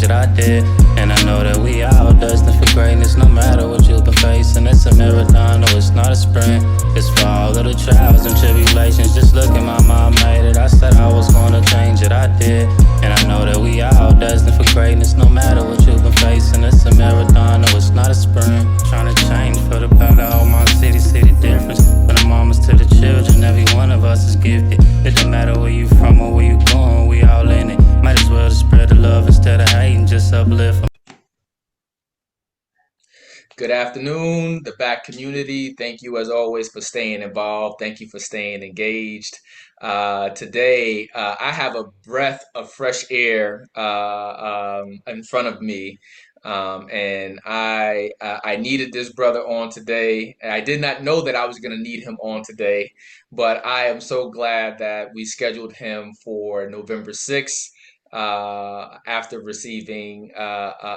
that I did. And I know that we all destined for greatness, no matter what you've been facing. It's a marathon, no, it's not a sprint. It's for all of the trials and tribulations. Just look at my mom made it. I said I was gonna change it, I did. And I know that we all destined for greatness, no matter what you've been facing. It's a marathon, no, it's not a sprint. Trying to change for the better, all my city, see the difference. From the mamas to the children, every one of us is gifted. It don't matter where you from or where you going, we all in it. Might as well spread the love instead of hating, just uplift. Good afternoon, the back community. Thank you, as always, for staying involved. Thank you for staying engaged. Today, I have a breath of fresh air in front of me, and I needed this brother on today. I did not know that I was going to need him on today, but I am so glad that we scheduled him for November 6th. After receiving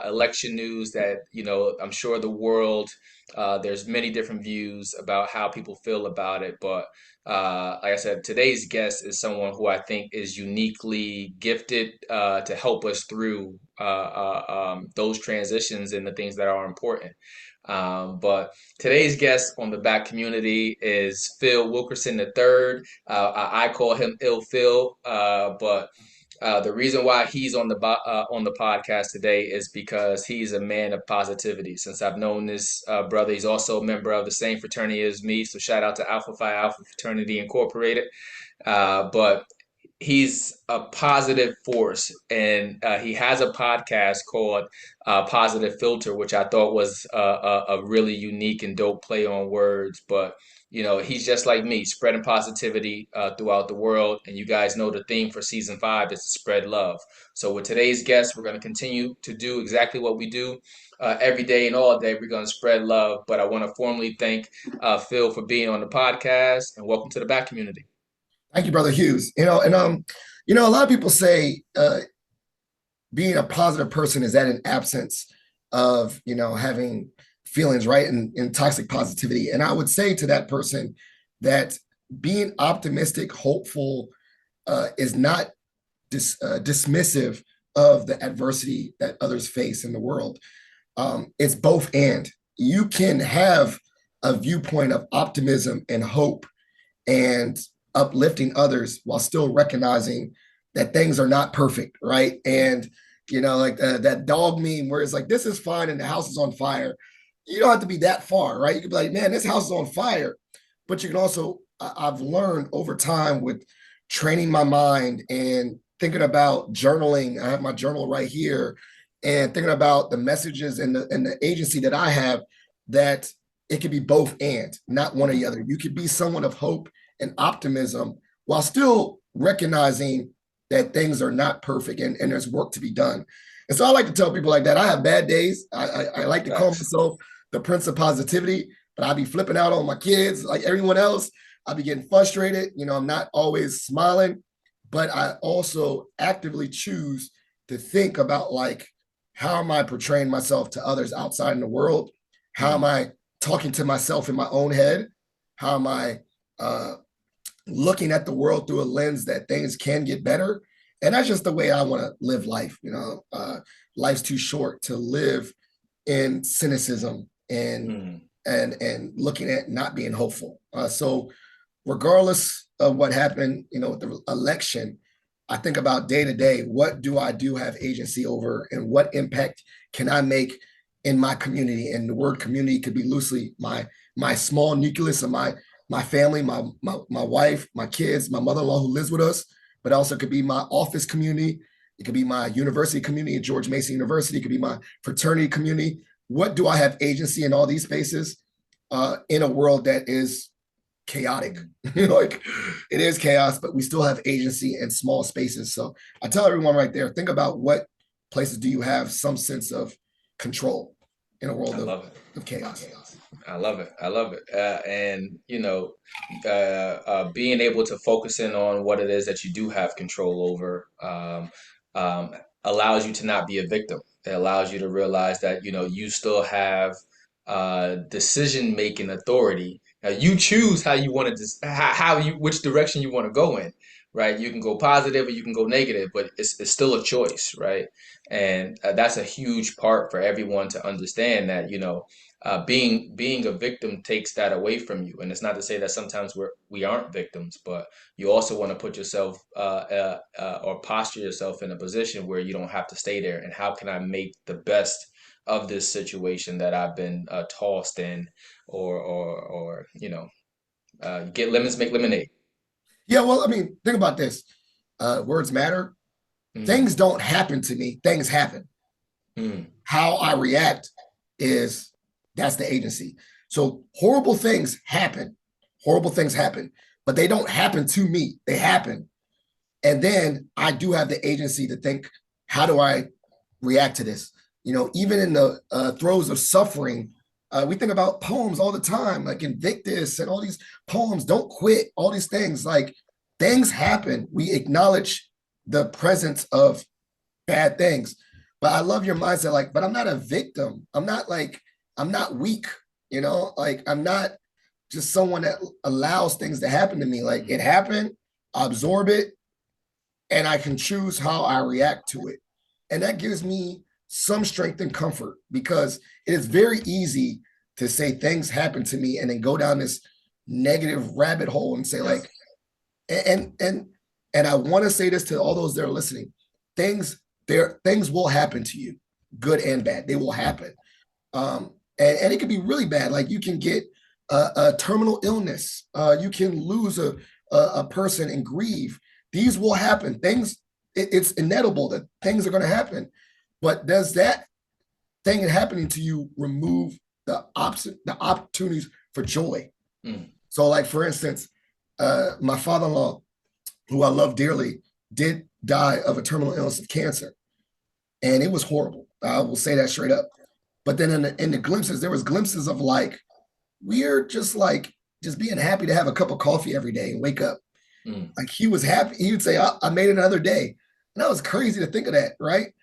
election news that, I'm sure the world, there's many different views about how people feel about it. But like I said, today's guest is someone who I think is uniquely gifted to help us through those transitions and the things that are important. But today's guest on the back community is Phil Wilkerson III. I call him Ill Phil, but the reason why he's on the podcast today is because he's a man of positivity. Since I've known this brother, he's also a member of the same fraternity as me. So shout out to Alpha Phi Alpha Fraternity Incorporated. But he's a positive force, and he has a podcast called Positive Filter, which I thought was a really unique and dope play on words. But he's just like me, spreading positivity throughout the world. And you guys know the theme for season 5 is to spread love. So with today's guest, we're going to continue to do exactly what we do every day and all day. We're going to spread love. But I want to formally thank Phil for being on the podcast, and welcome to the back community. Thank you, Brother Hughes. A lot of people say being a positive person is at an absence of, having feelings, right? And toxic positivity. And I would say to that person that being optimistic, hopeful is not dismissive of the adversity that others face in the world. It's both and. You can have a viewpoint of optimism and hope and uplifting others while still recognizing that things are not perfect, right? And, like that dog meme where it's like, this is fine and the house is on fire. You don't have to be that far, right? You can be like, man, this house is on fire. But you can also, I've learned over time with training my mind and thinking about journaling. I have my journal right here, and thinking about the messages and the agency that I have, that it could be both and, not one or the other. You could be someone of hope and optimism while still recognizing that things are not perfect and there's work to be done. And so I like to tell people like that. I have bad days. I like to call myself the Prince of Positivity, but I be flipping out on my kids like everyone else. I be getting frustrated. I'm not always smiling, but I also actively choose to think about like, how am I portraying myself to others outside in the world? How am I talking to myself in my own head? How am I looking at the world through a lens that things can get better? And that's just the way I want to live life. Life's too short to live in cynicism and looking at not being hopeful. So regardless of what happened, with the election, I think about day to day, what do I have agency over, and what impact can I make in my community? And the word community could be loosely my small nucleus of my family, my wife, my kids, my mother-in-law who lives with us, but also could be my office community. It could be my university community at George Mason University. It could be my fraternity community. What do I have agency in all these spaces in a world that is chaotic? Like it is chaos, but we still have agency in small spaces. So I tell everyone right there, think about what places do you have some sense of control in a world of chaos. I love it. And being able to focus in on what it is that you do have control over allows you to not be a victim. It allows you to realize that, you still have decision-making authority. Now, you choose how you want to, which direction you want to go in. right? You can go positive or you can go negative, but it's still a choice, right? And that's a huge part for everyone to understand that, being a victim takes that away from you. And it's not to say that sometimes we aren't victims, but you also want to put yourself or posture yourself in a position where you don't have to stay there. And how can I make the best of this situation that I've been tossed in, or get lemons make lemonade. Yeah, well, I mean, think about this. Words matter. Things don't happen to me. Things happen. How I react that's the agency. So horrible things happen. Horrible things happen, but they don't happen to me. They happen. And then I do have the agency to think, how do I react to this? Even in the throes of suffering, we think about poems all the time, like Invictus and all these poems, Don't Quit, all these things. Like, things happen. We acknowledge the presence of bad things. But I love your mindset, like, but I'm not a victim. I'm not weak, like, I'm not just someone that allows things to happen to me. Like, it happened, I absorb it, and I can choose how I react to it. And that gives me some strength and comfort, because it is very easy to say things happen to me and then go down this negative rabbit hole and say, like, and I want to say this to all those that are listening, things will happen to you, good and bad. They will happen. And it can be really bad. Like, you can get a terminal illness. You can lose a person and grieve. These will happen. It's inevitable that things are going to happen. But does that thing happening to you remove the opportunities for joy? So, like, for instance, my father-in-law, who I love dearly, did die of a terminal illness of cancer. And it was horrible. I will say that straight up. But then in the glimpses, there was glimpses of, like, we're just being happy to have a cup of coffee every day and wake up. Like, he was happy. He would say, I made it another day. And that was crazy to think of that, right?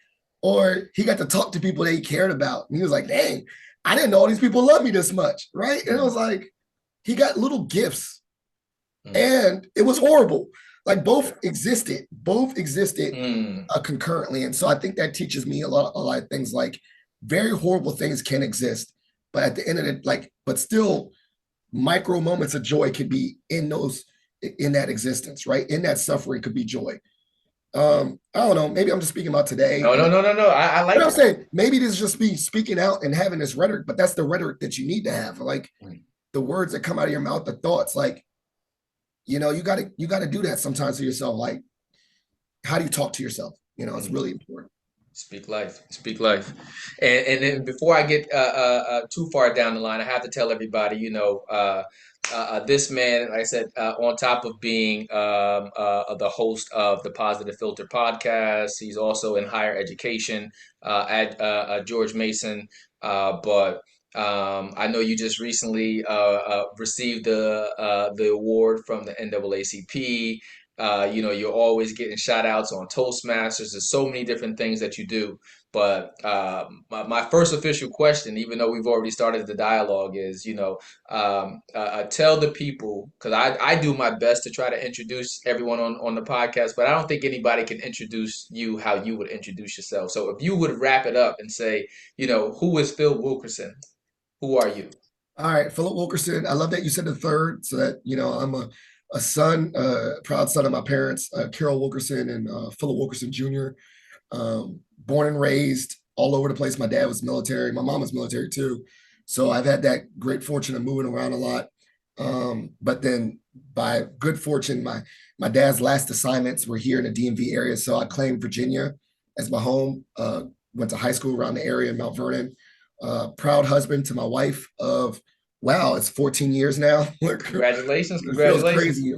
Or he got to talk to people that he cared about. And he was like, dang, I didn't know all these people love me this much, right? And it was like, he got little gifts. And it was horrible. Like, both existed concurrently. And so I think that teaches me a lot of things. Like, very horrible things can exist, but at the end of it, but still micro moments of joy could be in that existence, right? In that suffering could be joy. I don't know. Maybe I'm just speaking about today. No. I like what I'm saying. Maybe this is just me speaking out and having this rhetoric, but that's the rhetoric that you need to have. Like, the words that come out of your mouth, the thoughts, like, you gotta do that sometimes to yourself. Like, how do you talk to yourself? It's really important. Speak life. And then before I get too far down the line, I have to tell everybody, this man, like I said, on top of being the host of the Positive Philter Podcast, he's also in higher education at George Mason. But I know you just recently received the award from the NAACP. You're always getting shout outs on Toastmasters. There's so many different things that you do. But my first official question, even though we've already started the dialogue, is, tell the people, because I do my best to try to introduce everyone on the podcast, but I don't think anybody can introduce you how you would introduce yourself. So if you would wrap it up and say, who is Phil Wilkerson? Who are you? All right, Philip Wilkerson. I love that you said the third, so that, I'm a son, proud son of my parents, Carol Wilkerson and Philip Wilkerson Jr. Born and raised all over the place. My dad was military. My mom was military too. So I've had that great fortune of moving around a lot. But then by good fortune, my dad's last assignments were here in the DMV area. So I claimed Virginia as my home, went to high school around the area in Mount Vernon. Proud husband to my wife of, wow, it's 14 years now. Congratulations. It feels crazy.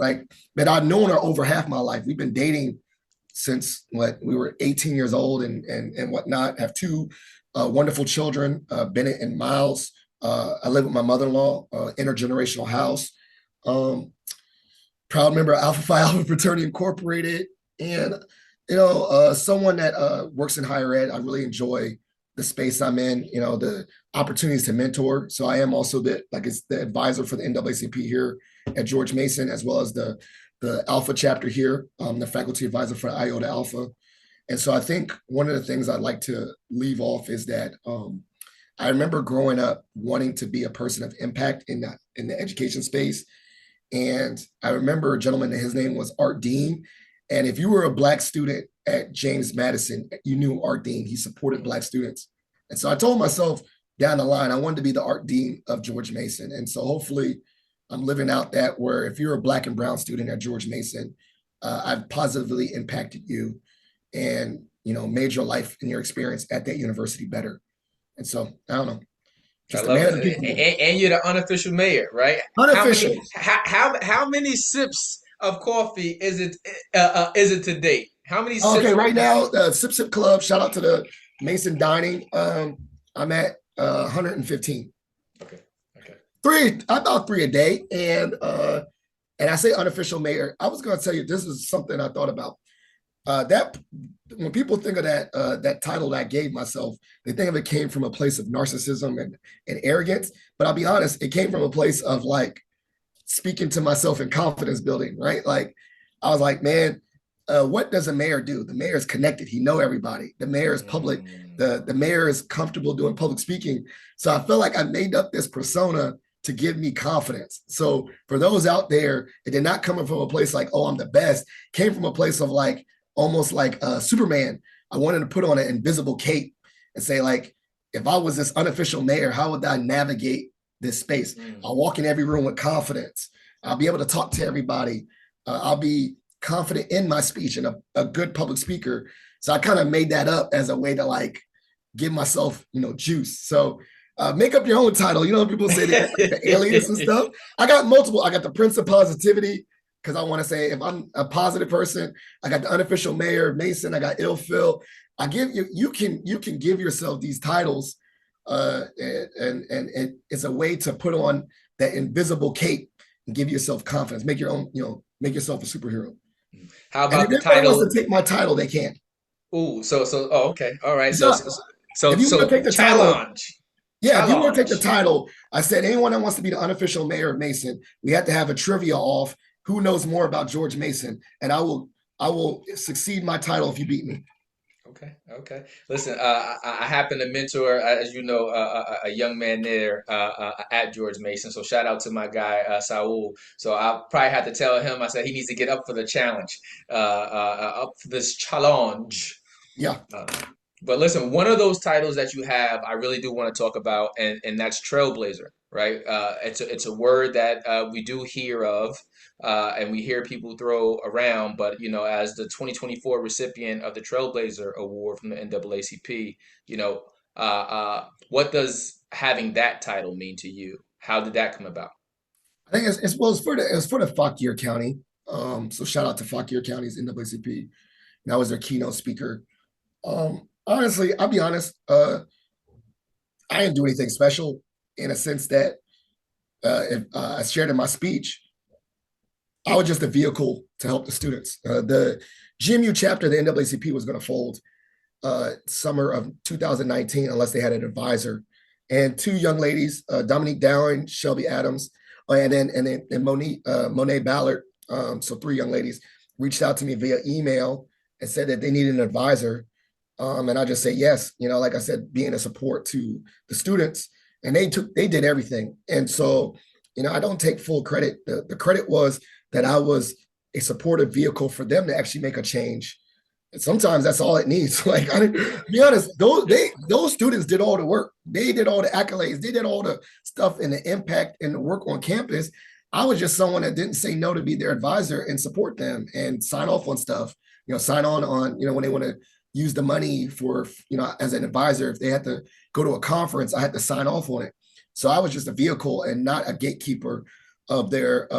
But I've known her over half my life. We've been dating since we were 18 years old and whatnot. Have two wonderful children, Bennett and Miles. I live with my mother-in-law, intergenerational house. Proud member of Alpha Phi Alpha Fraternity Incorporated. And, someone that works in higher ed. I really enjoy the space I'm in, the opportunities to mentor. So I am also the advisor for the NAACP here at George Mason, as well as the the Alpha chapter here, the faculty advisor for Iota Alpha. And so I think one of the things I'd like to leave off is that I remember growing up wanting to be a person of impact in the education space. And I remember a gentleman, his name was Art Dean. And if you were a Black student at James Madison, you knew Art Dean. He supported Black students. And so I told myself down the line, I wanted to be the Art Dean of George Mason. And so hopefully I'm living out that, where if you're a Black and brown student at George Mason, I've positively impacted you and, made your life and your experience at that university better. And so, I don't know. I love it. And you're the unofficial mayor, right? Unofficial. How many sips of coffee is it to date? How many sips? Okay, right now, the Sip Club, shout out to the Mason Dining. I'm at 115. Okay. About 3 a day. And I say unofficial mayor, I was going to tell you, this is something I thought about. That when people think of that title that I gave myself, they think of it came from a place of narcissism and arrogance. But I'll be honest, it came from a place of like speaking to myself and confidence building, right? Like I was like, man, what does a mayor do? The mayor is connected. He know everybody. The mayor is public. The mayor is comfortable doing public speaking. So I felt like I made up this persona to give me confidence. So for those out there, it did not come from a place like, oh, I'm the best. It came from a place of like, almost like Superman. I wanted to put on an invisible cape and say, like, if I was this unofficial mayor, how would I navigate this space? I'll walk in every room with confidence. I'll be able to talk to everybody. I'll be confident in my speech and a good public speaker. So I kind of made that up as a way to like give myself, juice. So make up your own title. People say the alias and stuff. I got multiple. I got the Prince of Positivity, because I want to say if I'm a positive person. I got the unofficial mayor, Mason. I got Ill Phil. I give you can give yourself these titles, and it's a way to put on that invisible cape and give yourself confidence. Make your own, make yourself a superhero. How about the title? If wants to take my title, they can. Ooh, okay, all right. So if you want to take the challenge. Yeah, if you want to take the title, I said anyone that wants to be the unofficial mayor of Mason, we have to have a trivia off. Who knows more about George Mason? And I will succeed my title if you beat me. Okay. Listen, I happen to mentor, as you know, a young man there at George Mason. So shout out to my guy, Saul. So I probably had to tell him, I said he needs to get up for the challenge, up for this challenge. Yeah. But listen, one of those titles that you have, I really do want to talk about, and that's Trailblazer, right? It's a word that we do hear of, and we hear people throw around. But as the 2024 recipient of the Trailblazer Award from the NAACP, what does having that title mean to you? How did that come about? I think it's for the Fauquier County. So shout out to Fauquier County's NAACP. And I was their keynote speaker. Honestly, I'll be honest. I didn't do anything special in a sense that if I shared in my speech, I was just a vehicle to help the students. The GMU chapter of the NAACP was going to fold summer of 2019 unless they had an advisor. And two young ladies, Dominique Dowling, Shelby Adams, and Monet Ballard, so three young ladies, reached out to me via email and said that they needed an advisor. And I just say yes, like I said, being a support to the students, and they did everything. And so, I don't take full credit. The credit was that I was a supportive vehicle for them to actually make a change. And sometimes that's all it needs. Like, to be honest, those students did all the work. They did all the accolades. They did all the stuff and the impact and the work on campus. I was just someone that didn't say no to be their advisor and support them and sign off on stuff, sign on, when they want to use the money for, as an advisor, if they had to go to a conference, I had to sign off on it. So I was just a vehicle and not a gatekeeper of their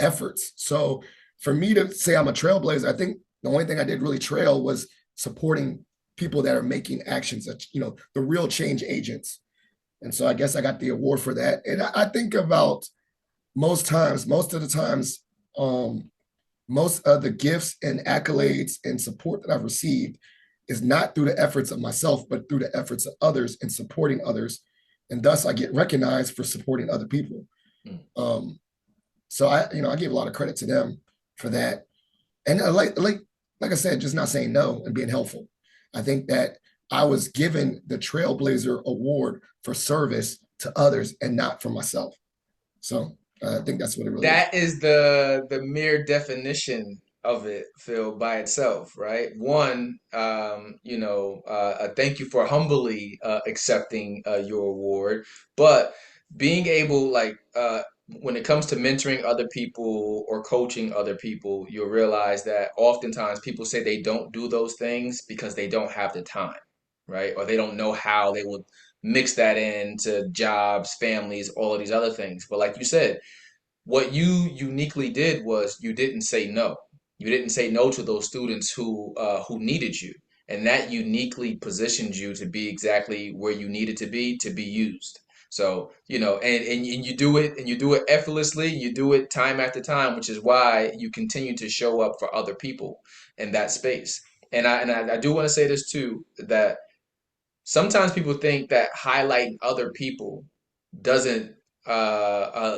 efforts. So for me to say I'm a trailblazer, I think the only thing I did really trail was supporting people that are making actions, that, the real change agents. And so I guess I got the award for that. And I think about most of the times, most of the gifts and accolades and support that I've received is not through the efforts of myself, but through the efforts of others and supporting others. And thus I get recognized for supporting other people. So I give a lot of credit to them for that. And like I said, just not saying no and being helpful. I think that I was given the Trailblazer Award for service to others and not for myself. So I think that's what it really is. That is the mere definition of it, Phil, by itself, right? One, thank you for humbly accepting your award, but being able, when it comes to mentoring other people or coaching other people, you'll realize that oftentimes people say they don't do those things because they don't have the time, right? Or they don't know how they will mix that into jobs, families, all of these other things. But like you said, what you uniquely did was you didn't say no. You didn't say no to those students who needed you, and that uniquely positioned you to be exactly where you needed to be used. So, and you do it effortlessly, you do it time after time, which is why you continue to show up for other people in that space. And I do want to say this too, that sometimes people think that highlighting other people doesn't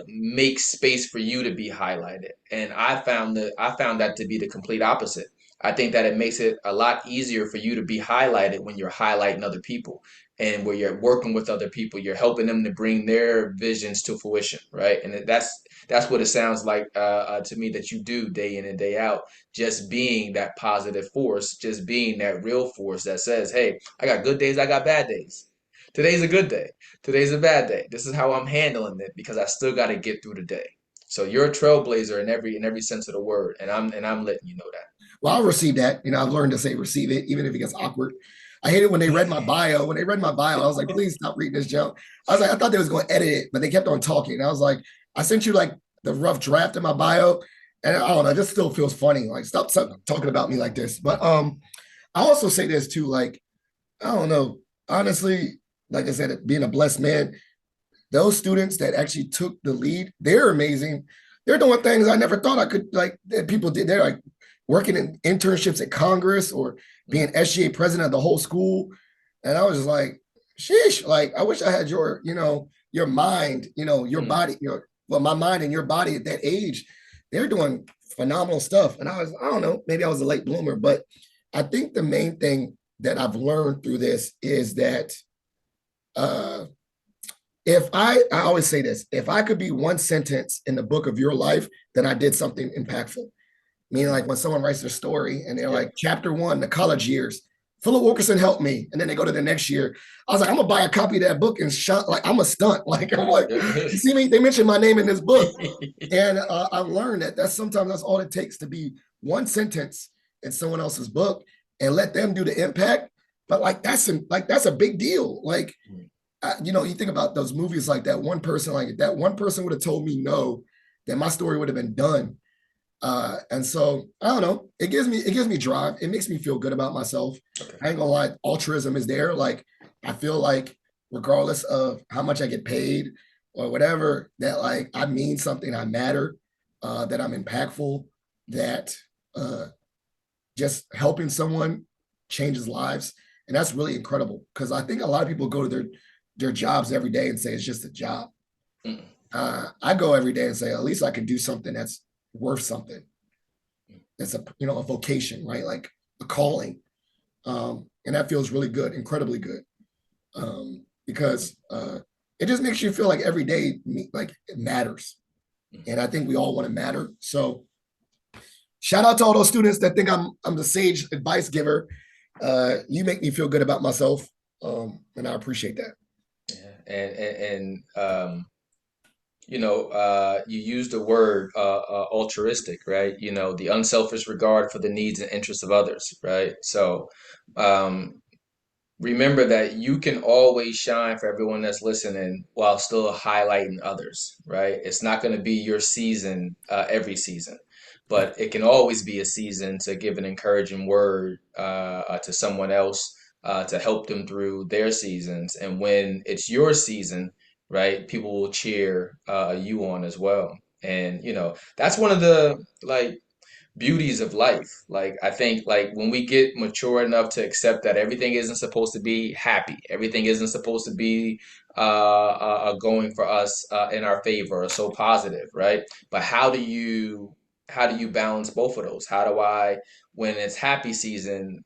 make space for you to be highlighted. And I found that to be the complete opposite. I think that it makes it a lot easier for you to be highlighted when you're highlighting other people and where you're working with other people. You're helping them to bring their visions to fruition, right? And that's what it sounds like to me that you do day in and day out. Just being that positive force, just being that real force that says, "Hey, I got good days, I got bad days. Today's a good day. Today's a bad day. This is how I'm handling it because I still got to get through the day." So you're a trailblazer in every sense of the word, and I'm letting you know that. Well, I'll receive that. I've learned to say receive it, even if it gets awkward. I hate it when they read my bio. When they read my bio, I was like, please stop reading this joke. I was like, I thought they was going to edit it, but they kept on talking. And I was like, I sent you like the rough draft of my bio. And I don't know, it just still feels funny. Like, stop talking about me like this. But I also say this too, like, I don't know, honestly, like I said, being a blessed man, those students that actually took the lead, they're amazing. They're doing things I never thought I could, like, that people did. They're like working in internships at Congress or being SGA president of the whole school. And I was just like, sheesh, like, I wish I had your mind, your body, my mind and your body at that age. They're doing phenomenal stuff. And I don't know, maybe I was a late bloomer, but I think the main thing that I've learned through this is that if I always say this, if I could be one sentence in the book of your life, then I did something impactful. Meaning, like when someone writes their story and they're like, chapter 1, the college years, Philip Wilkerson helped me. And then they go to the next year. I was like, I'm gonna buy a copy of that book and shut, like, I'm a stunt. Like, I'm like, you see me? They mentioned my name in this book. And I've learned that sometimes that's all it takes to be one sentence in someone else's book and let them do the impact. But that's a big deal. Like, you think about those movies, like that one person would have told me no, then my story would have been done. And so I don't know. It gives me drive. It makes me feel good about myself. Okay. I ain't gonna lie. Altruism is there. Like, I feel like regardless of how much I get paid or whatever, that like I mean something. I matter. That I'm impactful. That just helping someone changes lives, and that's really incredible. Because I think a lot of people go to their jobs every day and say it's just a job. Mm. I go every day and say at least I can do something that's worth something. It's a vocation, right? Like a calling. And that feels really good, incredibly good. Because it just makes you feel like every day, like it matters. And I think we all want to matter. So shout out to all those students that think I'm the sage advice giver. You make me feel good about myself. And I appreciate that. Yeah. You use the word altruistic, right? The unselfish regard for the needs and interests of others, right? So remember that you can always shine for everyone that's listening while still highlighting others, right? It's not going to be your season every season, but it can always be a season to give an encouraging word to someone else to help them through their seasons. And when it's your season, right, people will cheer you on as well. And that's one of the beauties of life. Like I think like when we get mature enough to accept that everything isn't supposed to be happy, everything isn't supposed to be going for us in our favor or so positive, right? But how do you balance both of those? How do I, when it's happy season,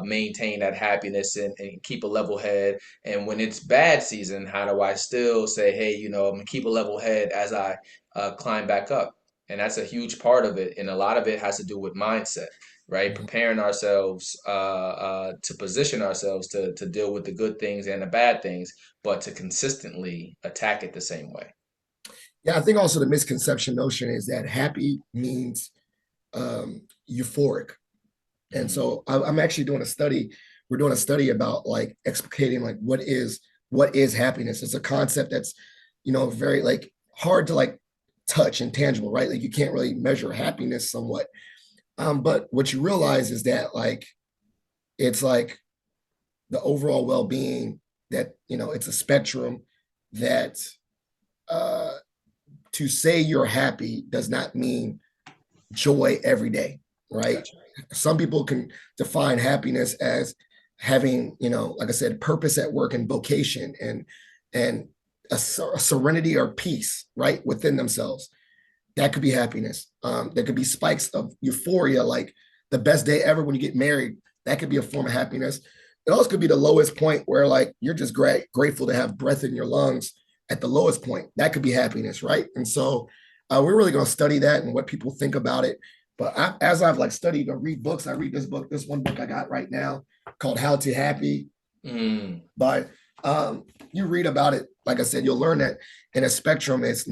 maintain that happiness and keep a level head? And when it's bad season, how do I still say, hey, I'm gonna keep a level head as I climb back up? And that's a huge part of it. And a lot of it has to do with mindset, right? Mhm. Preparing ourselves to position ourselves to deal with the good things and the bad things, but to consistently attack it the same way. Yeah, I think also the misconception notion is that happy means euphoric. And Mm. so I'm actually doing a study. We're doing a study about like explicating like what is happiness. It's a concept that's, very like hard to like touch and tangible, right? Like you can't really measure happiness somewhat. But what you realize is that like it's like the overall well-being that, it's a spectrum that uh to say you're happy does not mean joy every day, right? Gotcha. Some people can define happiness as having, like I said, purpose at work and vocation and a serenity or peace, right, within themselves. That could be happiness. There could be spikes of euphoria, like the best day ever when you get married. That could be a form of happiness. It also could be the lowest point where like you're just grateful to have breath in your lungs at the lowest point. That could be happiness, right? And so we're really going to study that and what people think about it. But as I've like studied or read books, I read this one book I got right now called How to Happy. Mm. But you read about it, like I said, you'll learn that in a spectrum, it's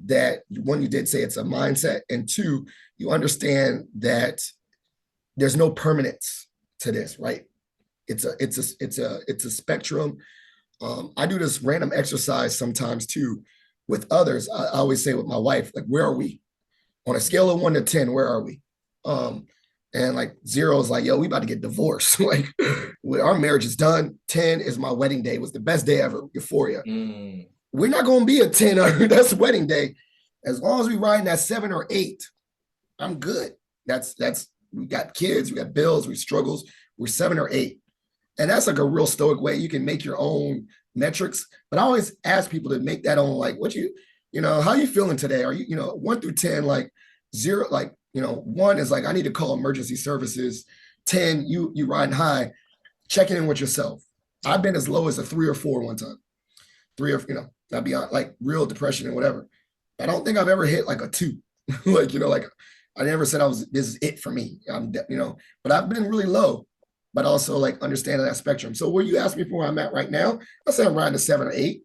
that one, you did say it's a mindset, and two, you understand that there's no permanence to this, right? It's a spectrum. I do this random exercise sometimes too with others. I always say with my wife, like, where are we on a scale of 1 to 10? Where are we? And like 0 is like, yo, we about to get divorced. Like, our marriage is done. 10 is my wedding day. It was the best day ever. Euphoria. Mm. We're not going to be a 10 or that's wedding day. As long as we ride in that 7 or 8, I'm good. That's we got kids, we got bills, we struggles. We're 7 or 8. And that's like a real stoic way. You can make your own metrics. But I always ask people to make that own, like, how you feeling today? Are you, 1 through 10, like 0, like, 1 is like, I need to call emergency services. 10, you riding high, checking in with yourself. I've been as low as a 3 or 4 one time. 3 or, I'd be on like real depression and whatever. I don't think I've ever hit like a 2. Like I never said this is it for me. But I've been really low, but also like understanding that spectrum. So where you ask me for where I'm at right now, I say I'm riding a 7 or 8.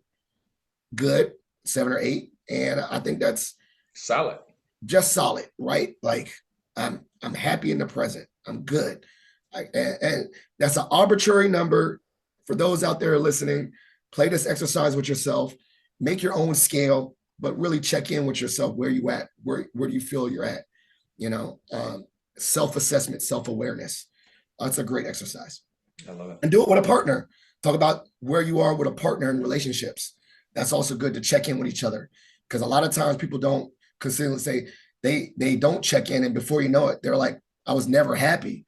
Good, 7 or 8. And I think that's Solid. just solid, right? Like I'm happy in the present. I'm good. And that's an arbitrary number for those out there listening. Play this exercise with yourself, make your own scale, but really check in with yourself. Where you at? Where do you feel you're at? Self-assessment, self-awareness. That's a great exercise. I love it. And do it with a partner. Talk about where you are with a partner in relationships. That's also good to check in with each other, because a lot of times people don't consistently say they don't check in, and before you know it, they're like, I was never happy.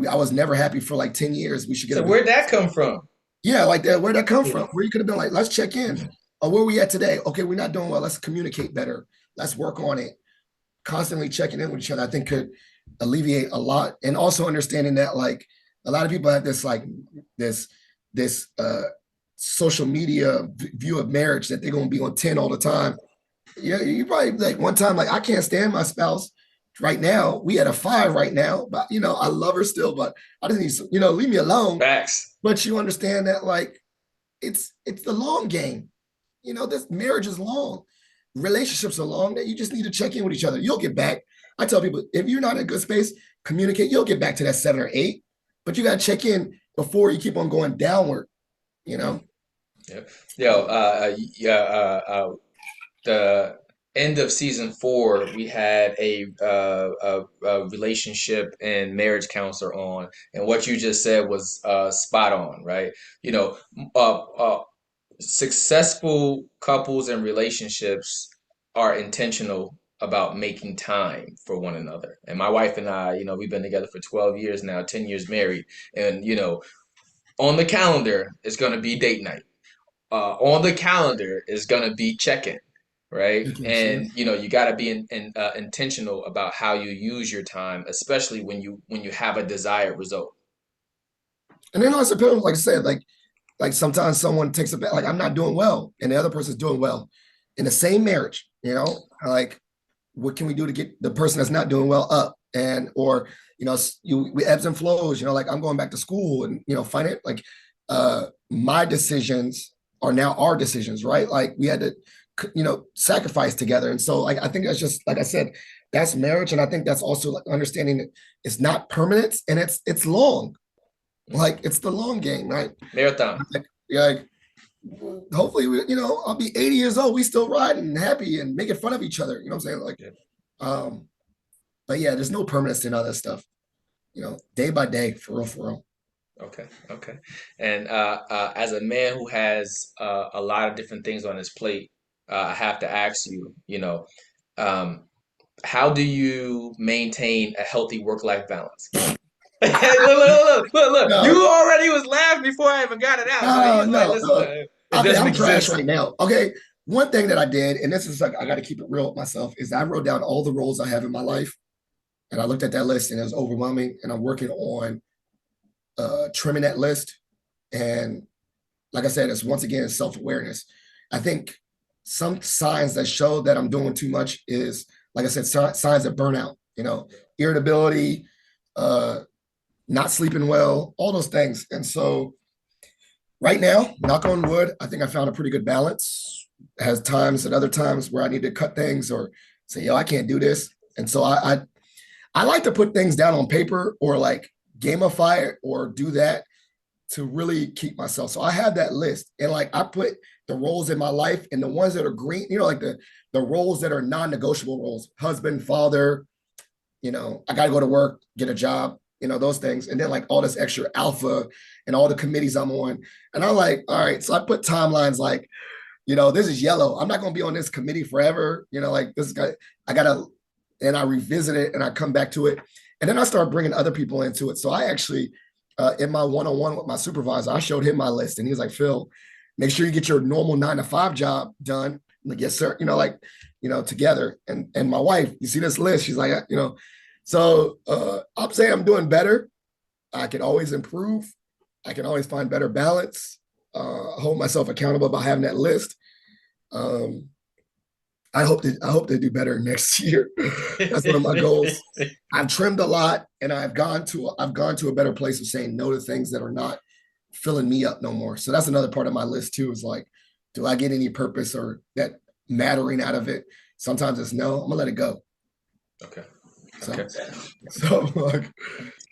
I was never happy for like 10 years. We should get So where'd that come from? Yeah, like that. Where'd that come from? Where you could have been like, let's check in. Where we at today? Okay, we're not doing well. Let's communicate better. Let's work on it. Constantly checking in with each other, I think, could alleviate a lot. And also understanding that like a lot of people have this like this social media view of marriage that they're gonna be on 10 all the time. Yeah, you probably like one time, like, I can't stand my spouse right now. We at a 5 right now, but I love her still, but I just need some, leave me alone. Facts. But you understand that like it's the long game. This marriage is long. Relationships are long, that you just need to check in with each other. You'll get back. I tell people, if you're not in a good space, communicate. You'll get back to that 7 or 8, but you got to check in before you keep on going downward. Yeah. The end of season 4, we had a relationship and marriage counselor on, and what you just said was spot on, right? Successful couples and relationships are intentional about making time for one another. And my wife and I, we've been together for 12 years now, 10 years married. And, on the calendar is going to be date night. On the calendar is going to be check-in, right? And, you got to be intentional about how you use your time, especially when you have a desired result. And then also, like I said, like sometimes someone takes a bet, like I'm not doing well, and the other person's doing well in the same marriage. Like what can we do to get the person that's not doing well up? And or we ebbs and flows. Like I'm going back to school, and find it like my decisions are now our decisions, right? Like we had to sacrifice together, and so like I think that's just like I said, that's marriage, and I think that's also like understanding that it's not permanent and it's long. Like it's the long game, right? Marathon. Like hopefully I'll be 80 years old, we still riding and happy and making fun of each other. You know what I'm saying? Like, but yeah, there's no permanence in all that stuff. Day by day, for real. Okay. And as a man who has a lot of different things on his plate, I have to ask you, how do you maintain a healthy work-life balance? Look. No. You already was laughing before I even got it out. I'm trash right now. Okay. One thing that I did, and this is like, I got to keep it real with myself, is I wrote down all the roles I have in my life. And I looked at that list and it was overwhelming. And I'm working on trimming that list. And like I said, it's once again, self-awareness. I think some signs that show that I'm doing too much is, like I said, signs of burnout, irritability, not sleeping well, all those things. And so right now, knock on wood, I think I found a pretty good balance. It has times and other times where I need to cut things or say, I can't do this. And so I like to put things down on paper or like gamify it or do that to really keep myself. So I have that list, and like I put the roles in my life, and the ones that are green, like the roles that are non-negotiable roles, husband, father, I got to go to work, get a job, those things. And then like all this extra alpha and all the committees I'm on. And I'm like, all right, so I put timelines like, this is yellow. I'm not going to be on this committee forever. Like this guy, and I revisit it and I come back to it. And then I start bringing other people into it. So I actually, in my one-on-one with my supervisor, I showed him my list, and he was like, Phil, make sure you get your normal 9-to-5 job done. I'm like, yes, sir. Together. And my wife, you see this list? She's like, so I'm saying I'm doing better. I can always improve. I can always find better balance. Hold myself accountable by having that list. I hope to do better next year. That's one of my goals. I've trimmed a lot, and I've gone to a better place of saying no to things that are not filling me up no more. So that's another part of my list too, is like, do I get any purpose or that mattering out of it? Sometimes it's no, I'm gonna let it go. Okay. So like,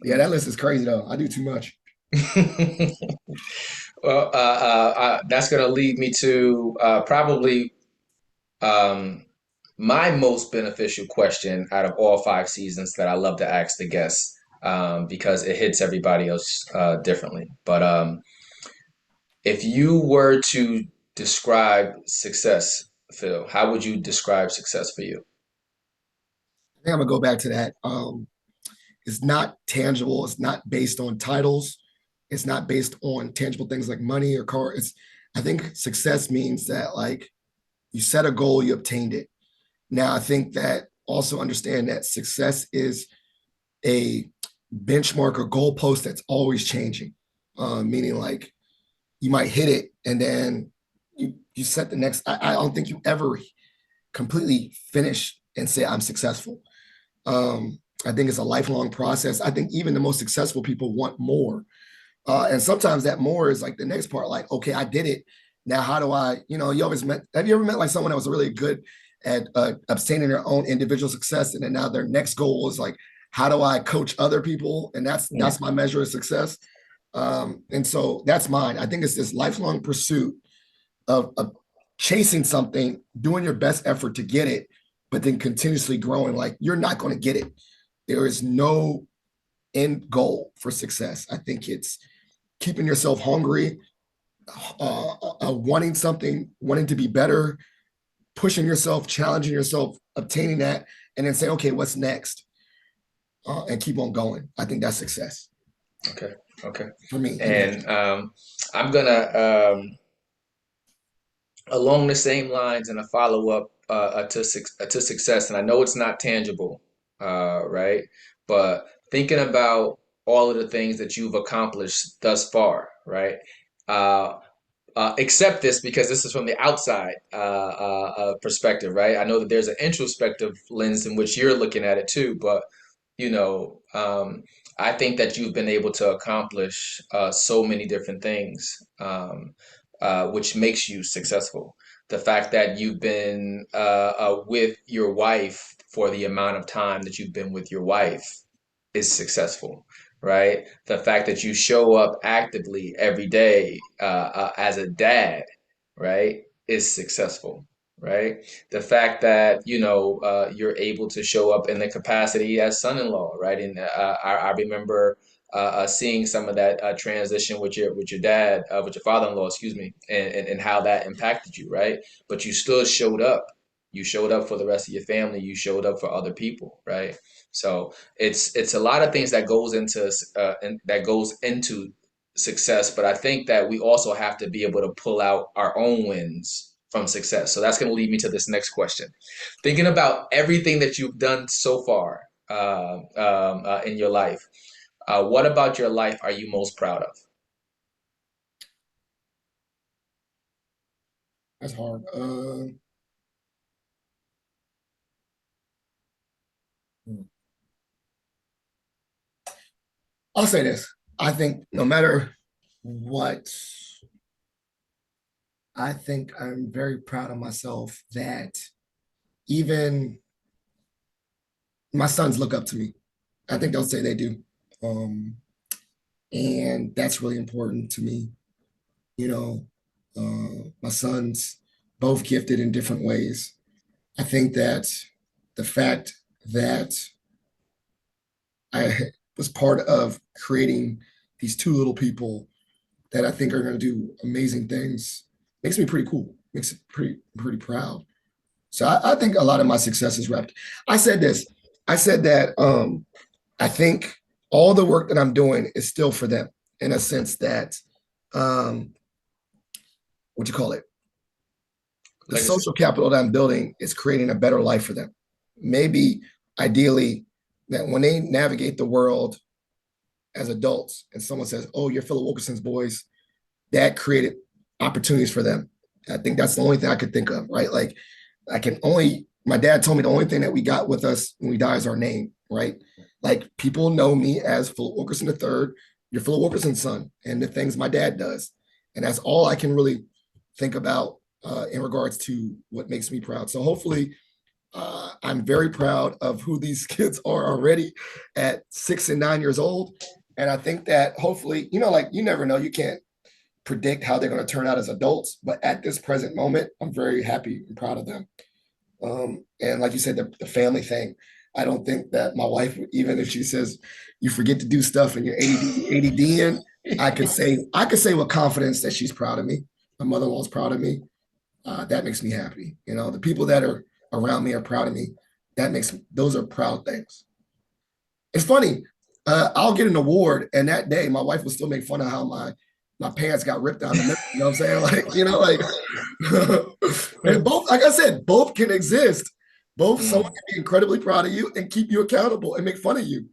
yeah, that list is crazy though. I do too much. Well, that's going to lead me to probably my most beneficial question out of all 5 seasons that I love to ask the guests, because it hits everybody else differently. But if you were to describe success, Phil, how would you describe success for you? I think I'm gonna go back to that. It's not tangible. It's not based on titles. It's not based on tangible things like money or car. I think success means that like you set a goal, you obtained it. Now, I think that also understand that success is a benchmark or goalpost that's always changing, meaning like you might hit it and then you set the next. I don't think you ever completely finish and say I'm successful. I think it's a lifelong process. I think even the most successful people want more. And sometimes that more is like the next part, like, okay, I did it. Now, how do I, have you ever met like someone that was really good at obtaining their own individual success? And then now their next goal is like, how do I coach other people? And that's my measure of success. And so that's mine. I think it's this lifelong pursuit of chasing something, doing your best effort to get it, but then continuously growing. Like you're not going to get it. There is no end goal for success. I think it's keeping yourself hungry, wanting something, wanting to be better, pushing yourself, challenging yourself, obtaining that, and then saying, okay, what's next? And keep on going. I think that's success. Okay. For me. And I'm gonna along the same lines and a follow up to success. And I know it's not tangible, right? But thinking about all of the things that you've accomplished thus far, right? Uh, accept this because this is from the outside perspective, right? I know that there's an introspective lens in which you're looking at it too, but you know, I think that you've been able to accomplish so many different things, which makes you successful. The fact that you've been with your wife for the amount of time that you've been with your wife is successful, right? The fact that you show up actively every day as a dad, right, is successful, right? The fact that you're able to show up in the capacity as son-in-law, right? And I remember seeing some of that transition with your dad, with your father-in-law, excuse me, and how that impacted you, right? But you still showed up. You showed up for the rest of your family. You showed up for other people, right? So it's a lot of things that goes into success, but I think that we also have to be able to pull out our own wins from success. So that's going to lead me to this next question. Thinking about everything that you've done so far in your life, what about your life are you most proud of? That's hard. I'll say this. I think no matter what, I think I'm very proud of myself that even my sons look up to me. I think they'll say they do. Um, and that's really important to me. You know, my sons both gifted in different ways. I think that the fact that I was part of creating these two little people that I think are going to do amazing things makes me pretty cool, makes it pretty proud. So I think a lot of my success is wrapped. I said this. I said that I think all the work that I'm doing is still for them in a sense that um, what you call it, the Legacy. social capital that I'm building is creating a better life for them. Maybe ideally that when they navigate the world as adults and someone says, "Oh, you're Philip Wilkerson's boys," that created opportunities for them. I think that's the only thing I could think of, right? Like my dad told me the only thing that we got with us when we die is our name, right? Like people know me as Philip Wilkerson III, you're Philip Wilkerson's son, and the things my dad does. And that's all I can really think about in regards to what makes me proud. So hopefully I'm very proud of who these kids are already at 6 and 9 years old. And I think that hopefully, like you never know, you can't predict how they're going to turn out as adults. But at this present moment, I'm very happy and proud of them. And like you said, the family thing, I don't think that my wife, even if she says you forget to do stuff and you're ADD in, I could say with confidence that she's proud of me. My mother-in-law's proud of me. That makes me happy. The people that are around me are proud of me. Those are proud things. It's funny. I'll get an award, and that day my wife will still make fun of how my pants got ripped down the middle. You know what I'm saying? And both, like I said, both can exist. Both someone can be incredibly proud of you and keep you accountable and make fun of you.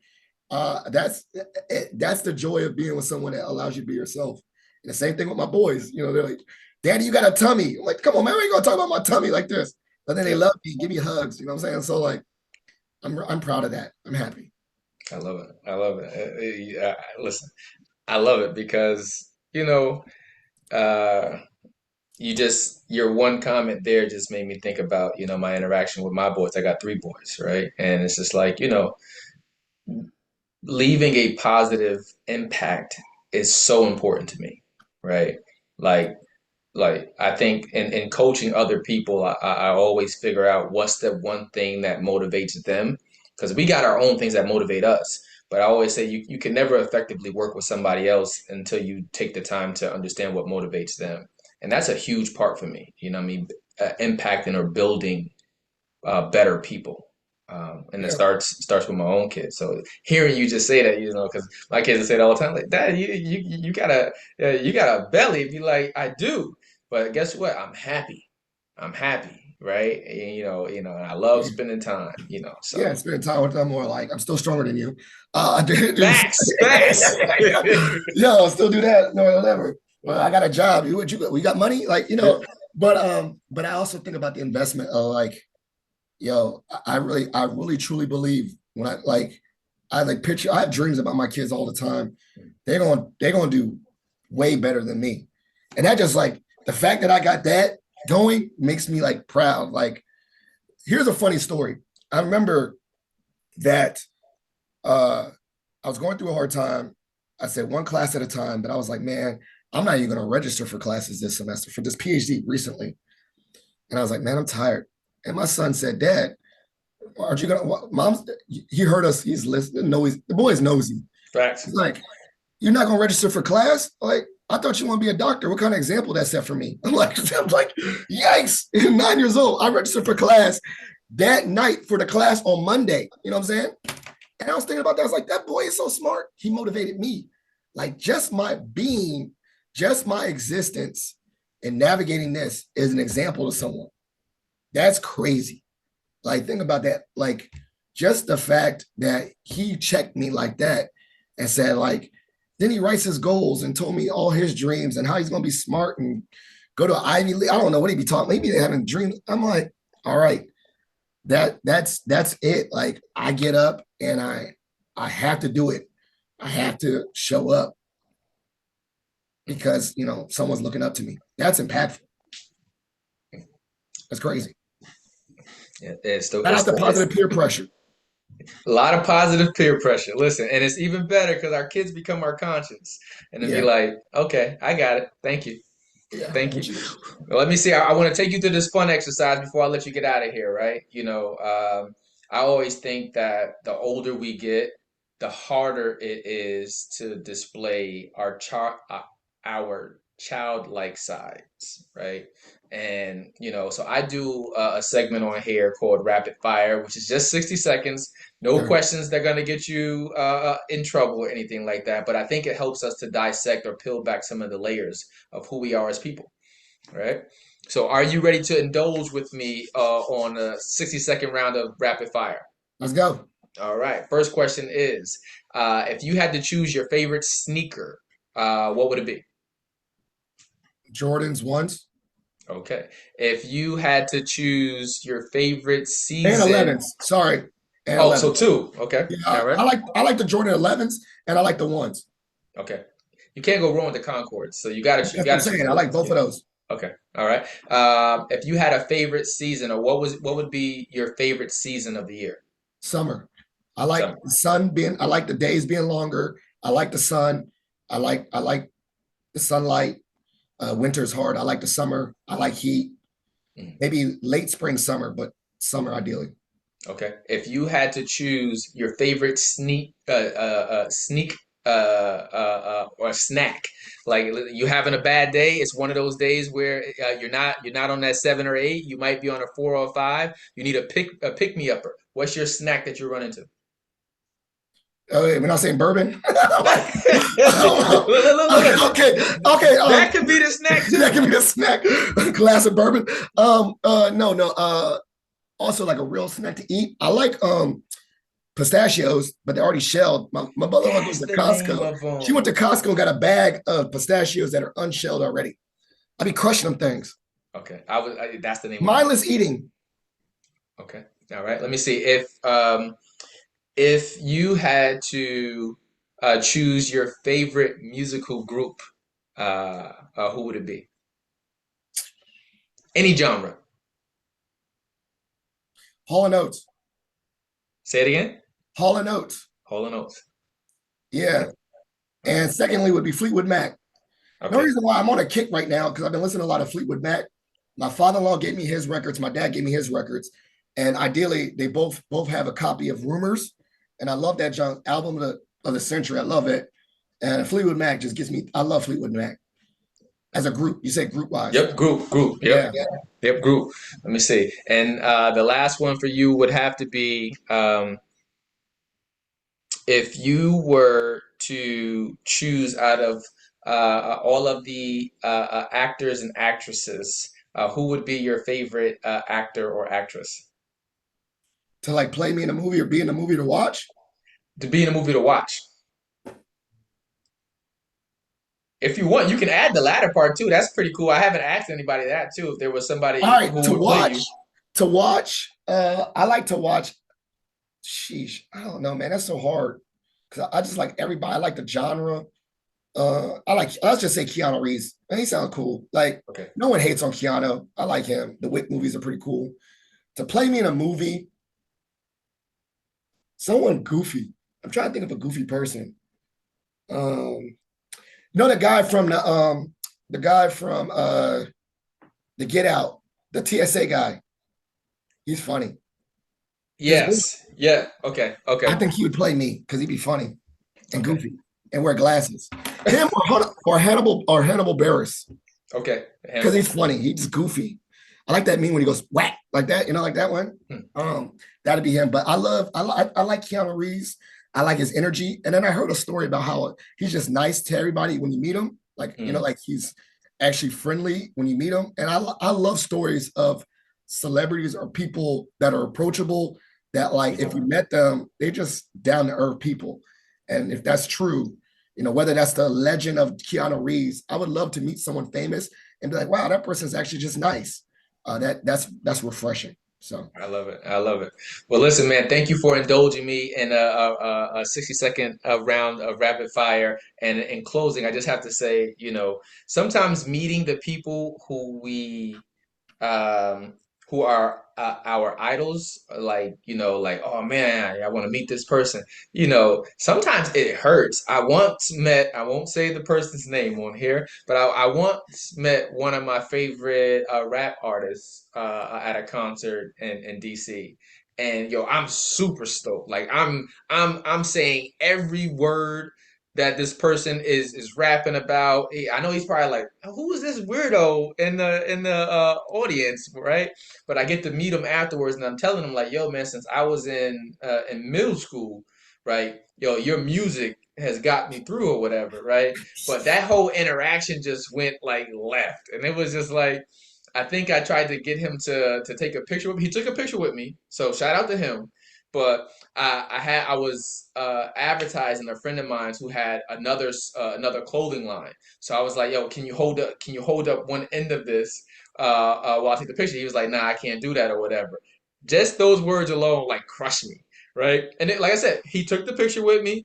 That's the joy of being with someone that allows you to be yourself. And the same thing with my boys. They're like, "Daddy, you got a tummy." I'm like, "Come on, man, we ain't gonna talk about my tummy like this." But then they love me, give me hugs. You know what I'm saying? So like, I'm proud of that. I'm happy. I love it. I love it. Listen, I love it because uh, your one comment there just made me think about my interaction with my boys. I got three boys, right? And it's just like leaving a positive impact is so important to me, right? Like I think in coaching other people, I always figure out what's the one thing that motivates them because we got our own things that motivate us. But I always say you can never effectively work with somebody else until you take the time to understand what motivates them. And that's a huge part for me. You know what I mean? impacting or building better people. And it starts with my own kids. So hearing you just say that, because my kids say it all the time, like, Dad, you got a belly. Be like, I do, but guess what? I'm happy. I'm happy, right? And, and I love spending time. So Yeah, spending time with them, or like I'm still stronger than you. facts. Yeah, I'll still do that. No, whatever. Well, I got a job. We got money, like But I also think about the investment of like, I really truly believe when I picture, I have dreams about my kids all the time. They're gonna do way better than me. And that just like the fact that I got that going makes me like proud. Like, here's a funny story. I remember that I was going through a hard time. I said one class at a time, but I was like, man, I'm not even gonna register for classes this semester for this PhD recently. And I was like, man, I'm tired. And my son said, Dad, aren't you gonna? Mom, he heard us. He's listening. The boy's nosy. Facts. He's like, you're not gonna register for class? Like, I thought you want to be a doctor. What kind of example that set for me? I'm like, yikes! 9 years old, I registered for class that night for the class on Monday. You know what I'm saying? And I was thinking about that. I was like, that boy is so smart. He motivated me. Like, just my being, just my existence, and navigating this is an example to someone. That's crazy. Like, think about that. Like, just the fact that he checked me like that and said, like, then he writes his goals and told me all his dreams and how he's going to be smart and go to Ivy League. I don't know what he'd be talking. Maybe they're having dreams. I'm like, all right, that's it. Like, I get up and I have to do it. I have to show up because, someone's looking up to me. That's impactful. That's crazy. Yeah, it's the positive peer pressure. A lot of positive peer pressure. Listen, and it's even better because our kids become our conscience, and it'd be like, okay, I got it. Thank you. Yeah, thank you. Well, let me see. I want to take you through this fun exercise before I let you get out of here, right? I always think that the older we get, the harder it is to display our childlike sides, right? And, so I do a segment on here called Rapid Fire, which is just 60 seconds. No questions that are going to get you in trouble or anything like that. But I think it helps us to dissect or peel back some of the layers of who we are as people, right? So are you ready to indulge with me on a 60-second round of Rapid Fire? Let's go. All right. First question is, if you had to choose your favorite sneaker, what would it be? Jordans ones. Okay. If you had to choose your favorite season. And 11s. Sorry. And 11s. So two. Okay. Yeah, all right. I like the Jordan 11s and I like the ones. Okay. You can't go wrong with the Concords. So you got to. That's what I'm saying. I like both of those. Okay. All right. If you had a favorite season, or what would be your favorite season of the year? Summer. I like the sun being. I like the days being longer. I like the sun. I like the sunlight. Winter's hard. I like the summer. I like heat. Maybe late spring, summer, but summer ideally. Okay. If you had to choose your favorite sneak or snack, like you having a bad day, it's one of those days where you're not on that 7 or 8. You might be on a 4 or 5. You need a pick me upper. What's your snack that you run into? We're not saying bourbon. Okay. That could be the snack too. That could be the snack. A glass of bourbon. No. Also, like a real snack to eat. I like pistachios, but they're already shelled. My mother-in-law goes to Costco. She went to Costco and got a bag of pistachios that are unshelled already. I be crushing them things. Okay, that's the name. Mindless eating. Okay, all right. Let me see if you had to choose your favorite musical group, who would it be? Any genre. Hall & Oates. Say it again. Hall & Oates. Hall & Oates. Yeah. And secondly would be Fleetwood Mac. Okay. No reason why I'm on a kick right now, because I've been listening to a lot of Fleetwood Mac. My father-in-law gave me his records. My dad gave me his records. And ideally, they both have a copy of Rumors. And I love that album of the century. I love it. And Fleetwood Mac just gets me. I love Fleetwood Mac. as a group. You said group wise. Yep, group. Yeah. Yep, group. Let me see. And the last one for you would have to be if you were to choose out of all of the actors and actresses, who would be your favorite actor or actress To like play me in a movie or be in a movie to watch. to be in a movie to watch? If you want, you can add the latter part too. That's pretty cool. I haven't asked anybody that too. If there was somebody All right, who would play you. To watch. I like to watch. Sheesh, I don't know, man. That's so hard because I just like everybody. I like the genre. Let's just say Keanu Reeves. Man, he sounds cool. Like Okay. no one hates on Keanu. I like him. The Wick movies are pretty cool. To play me in a movie, someone goofy. I'm trying to think of a goofy person. You know the guy from the Get Out, the TSA guy. He's funny. Yes. Yeah. Okay. I think he would play me because he'd be funny and goofy and wear glasses. Him or Hannibal Barris. Okay. Because he's funny. He's just goofy. I like that meme when he goes whack like that. You know, like that one. That'd be him. But I like Keanu Reeves. I like his energy. And then I heard a story about how he's just nice to everybody when you meet him. Like, you know, like he's actually friendly when you meet him. And I love stories of celebrities or people that are approachable that like if you met them, they're just down to earth people. And if that's true, you know, whether that's the legend of Keanu Reeves, I would love to meet someone famous and be like, wow, that person's actually just nice. That's refreshing. So I love it. I love it. Well, listen, man, thank you for indulging me in a 60-second round of rapid fire. And in closing, I just have to say, you know, sometimes meeting the people who are our idols, like, you know, like, oh man, I want to meet this person. You know, sometimes it hurts. I won't say the person's name on here, but I once met one of my favorite rap artists at a concert in DC. And yo, I'm super stoked. Like I'm saying every word that this person is rapping about. I know he's probably like, who is this weirdo in the audience, right? But I get to meet him afterwards, and I'm telling him like, yo, man, since I was in middle school, right? Yo, your music has got me through or whatever, right? But that whole interaction just went like left, and it was just like, I think I tried to get him to take a picture with me. He took a picture with me, so shout out to him. But I was advertising a friend of mine who had another clothing line. So I was like, yo, can you hold up one end of this while I take the picture? He was like, nah, I can't do that or whatever. Just those words alone like crushed me, right? And like I said, he took the picture with me.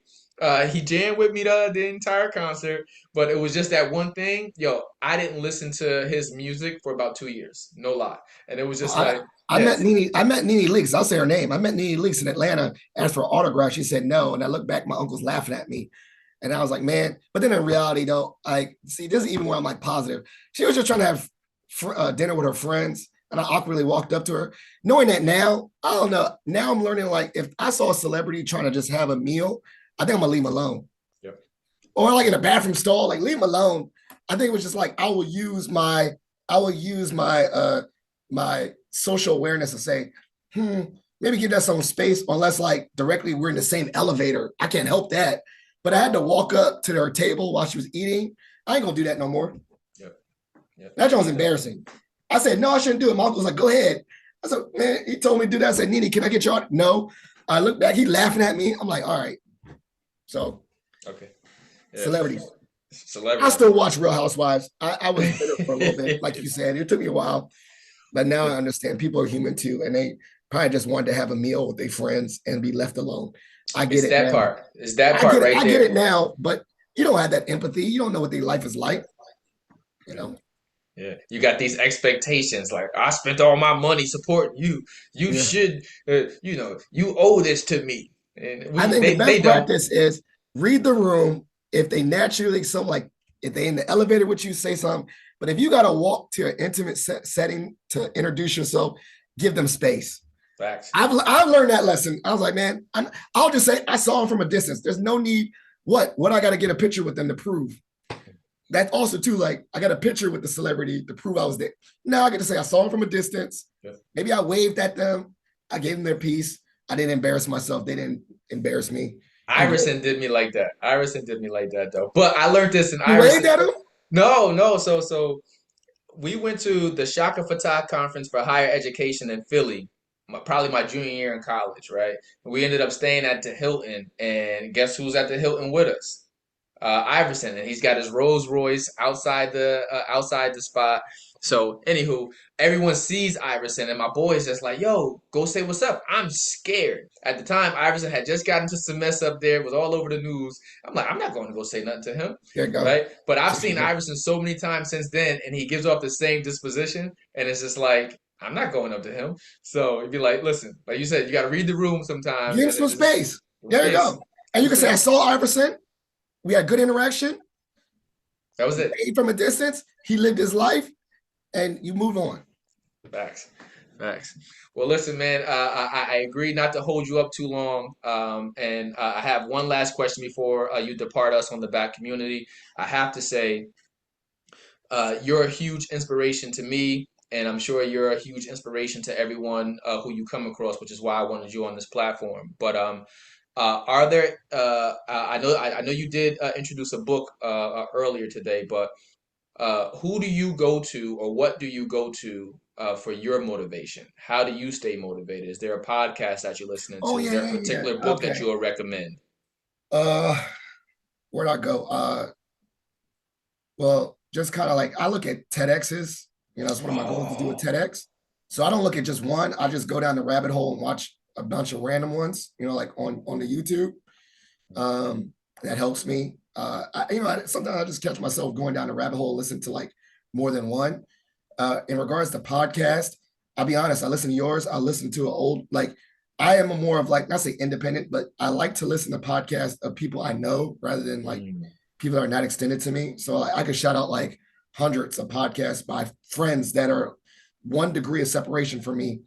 He jammed with me the entire concert, but it was just that one thing. Yo, I didn't listen to his music for about 2 years, no lie, and it was just like. I met Nene Leakes. I'll say her name. I met Nene Leakes in Atlanta, asked for an autograph. She said no. And I looked back, my uncle's laughing at me. And I was like, man. But then in reality, though, like, see, this is even where I'm like positive. She was just trying to have dinner with her friends. And I awkwardly walked up to her. Knowing that now, I don't know. Now I'm learning, like, if I saw a celebrity trying to just have a meal, I think I'm going to leave them alone. Yep. Or like in a bathroom stall, like, leave them alone. I think it was just like, I will use my social awareness to say, maybe give that some space, unless like directly we're in the same elevator. I can't help that. But I had to walk up to her table while she was eating. I ain't gonna do that no more. Yep. That was embarrassing. I said, no, I shouldn't do it. My uncle was like, go ahead. I said, man, he told me to do that. I said, Nene, can I get your? No. I look back, he laughing at me. I'm like, all right. So okay. Yeah. Celebrities. I still watch Real Housewives. I was bitter for a little bit, like you said. It took me a while. But now I understand people are human too, and they probably just wanted to have a meal with their friends and be left alone. I get it. It's that part right there. I get it now, but you don't have that empathy. You don't know what their life is like. You know. Yeah, you got these expectations like, I spent all my money supporting you. You should, you owe this to me. And I think the best practice is read the room. If they naturally, if they in the elevator with you, say something. But if you got to walk to an intimate setting to introduce yourself, give them space. Facts. I've learned that lesson. I was like, man, I'll just say I saw him from a distance. There's no need. What I got to get a picture with them to prove? that's also too, like, I got a picture with the celebrity to prove I was there. Now I get to say I saw them from a distance. Yeah. Maybe I waved at them. I gave them their piece. I didn't embarrass myself. They didn't embarrass me. Iverson did me like that. Iverson did me like that though. But I learned this in You waved Iverson. at him? No. So we went to the Shaka Fatah conference for higher education in Philly, probably my junior year in college, right? We ended up staying at the Hilton, and guess who's at the Hilton with us? Iverson, and he's got his Rolls Royce outside the spot. So, anywho, everyone sees Iverson, and my boy is just like, "Yo, go say what's up." I'm scared. At the time, Iverson had just gotten to some mess up there, was all over the news. I'm like, I'm not going to go say nothing to him, There you go. right? But I've seen Iverson so many times since then, and he gives off the same disposition, and it's just like, I'm not going up to him. So it'd be like, listen, like you said, you got to read the room sometimes. Give him some space. There you go. And you can say, I saw Iverson. We had good interaction. That was it. From a distance, he lived his life, and you move on. Facts. Well, listen, man, I agree not to hold you up too long. And I have one last question before you depart us on the back community. I have to say, you're a huge inspiration to me, and I'm sure you're a huge inspiration to everyone who you come across, which is why I wanted you on this platform. But are there? I know you did introduce a book earlier today, but who do you go to, or what do you go to for your motivation? How do you stay motivated? Is there a podcast that you're listening to? Is there a particular book that you will recommend? Where'd I go? Well, just kind of like, I look at TEDx's. It's one of my goals to do a TEDx. So I don't look at just one. I just go down the rabbit hole and watch a bunch of random ones, like on the YouTube. That helps me. Sometimes I just catch myself going down the rabbit hole, listen to like more than one. In regards to podcast, I'll be honest, I listen to yours. I listen to an old, like, I am a more of like, not say independent, but I like to listen to podcasts of people I know rather than like people that are not extended to me. So I could shout out like hundreds of podcasts by friends that are 1 degree of separation from me.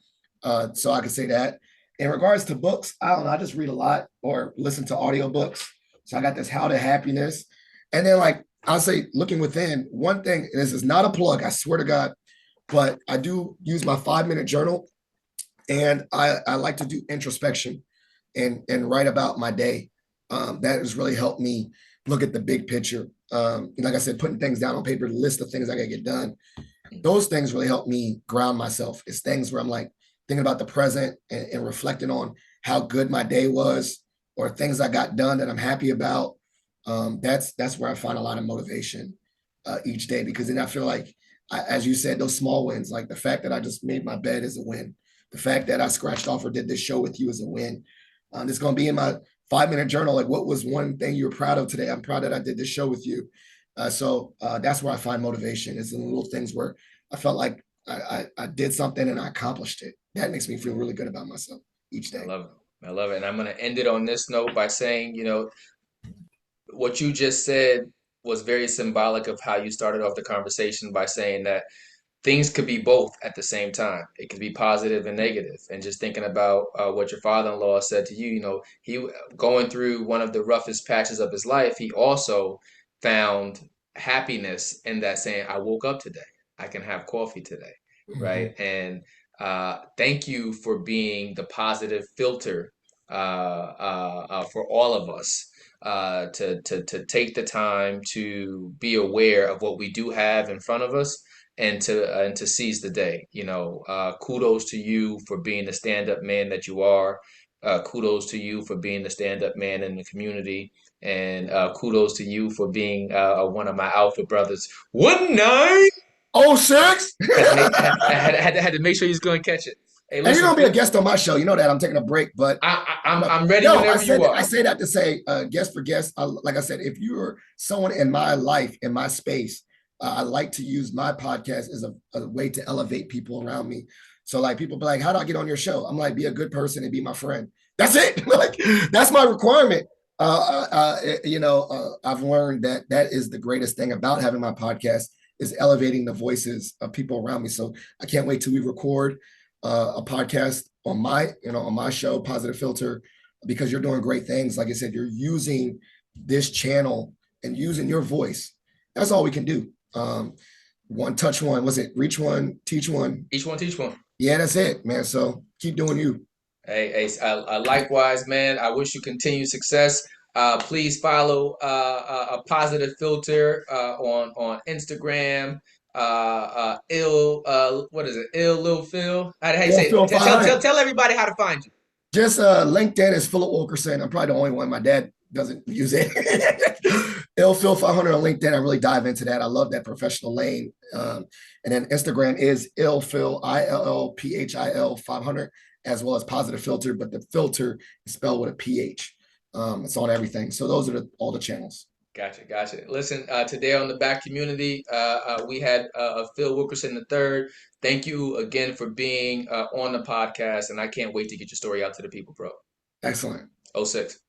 So I could say that. In regards to books, I don't know, I just read a lot or listen to audiobooks. So I got this How to Happiness. And then like, I'll say looking within, one thing, and this is not a plug, I swear to God, but I do use my 5-minute journal, and I like to do introspection and write about my day. That has really helped me look at the big picture. Like I said, putting things down on paper, the list of things I gotta get done. Those things really help me ground myself. It's things where I'm like thinking about the present and reflecting on how good my day was, or things I got done that I'm happy about. That's where I find a lot of motivation each day, because then I feel like, as you said, those small wins, like the fact that I just made my bed is a win. The fact that I scratched off or did this show with you is a win. It's going to be in my 5-minute journal. Like, what was one thing you were proud of today? I'm proud that I did this show with you. So that's where I find motivation. It's in the little things where I felt like I did something and I accomplished it. That makes me feel really good about myself each day. I love it. And I'm going to end it on this note by saying, what you just said was very symbolic of how you started off the conversation by saying that things could be both at the same time. It could be positive and negative. And just thinking about what your father-in-law said to you, he going through one of the roughest patches of his life, he also found happiness in that, saying, I woke up today. I can have coffee today, right? And thank you for being the positive filter for all of us. To take the time to be aware of what we do have in front of us, and to seize the day. Kudos to you for being the stand-up man that you are. Kudos to you for being the stand-up man in the community, and kudos to you for being one of my Alpha brothers. 1906. had to make sure he's going to catch it. Hey, listen, and you're gonna be a guest on my show. You know that I'm taking a break, but I'm ready whenever you are. I say that to say, guest for guest. Like I said, if you're someone in my life, in my space, I like to use my podcast as a way to elevate people around me. So like, people be like, how do I get on your show? I'm like, be a good person and be my friend. That's it. Like, that's my requirement. I've learned that is the greatest thing about having my podcast, is elevating the voices of people around me. So I can't wait till we record a podcast on my show, Positive Filter, because you're doing great things. Like I said, you're using this channel and using your voice that's all we can do. One touch one, was it reach one, teach one? Each one teach one. Yeah, that's it, man. So keep doing you. Hey, likewise, man. I wish you continued success. Please follow a Positive Filter on Instagram. What is it? Lil Phil. How do you say Phil it? Tell everybody how to find you. Just LinkedIn is Philip Wilkerson. I'm probably the only one. My dad doesn't use it. Phil 500 on LinkedIn. I really dive into that. I love that professional lane. And then Instagram is Phil ILLPHIL 500, as well as Positive Filter, but the filter is spelled with a PH. It's on everything. So those are all the channels. Gotcha. Listen, today on the Back Community, we had Phil Wilkerson III. Thank you again for being on the podcast, and I can't wait to get your story out to the people, bro. Excellent. 06.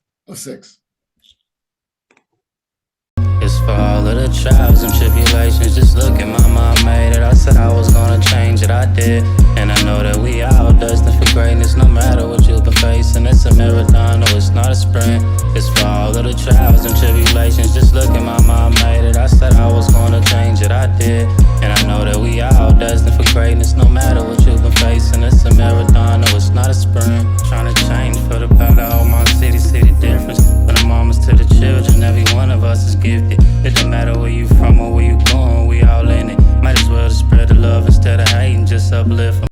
It's for all of the trials and tribulations. Just look at my mom made it. I said I was gonna change it, I did. And I know that we all destined for greatness, no matter what you've been facing. It's a marathon, no, it's not a sprint. It's for all of the trials and tribulations. Just look at my mom made it. I said I was gonna change it, I did. And I know that we all destined for greatness, no matter what you've been facing. It's a marathon, no, it's not a sprint. Trying to change for the better, all my city, see the difference. From the mamas to the children, every one of us is gifted. It don't matter where you from or where you going, we all in it. Might as well just spread the love instead of hating, just uplift 'em.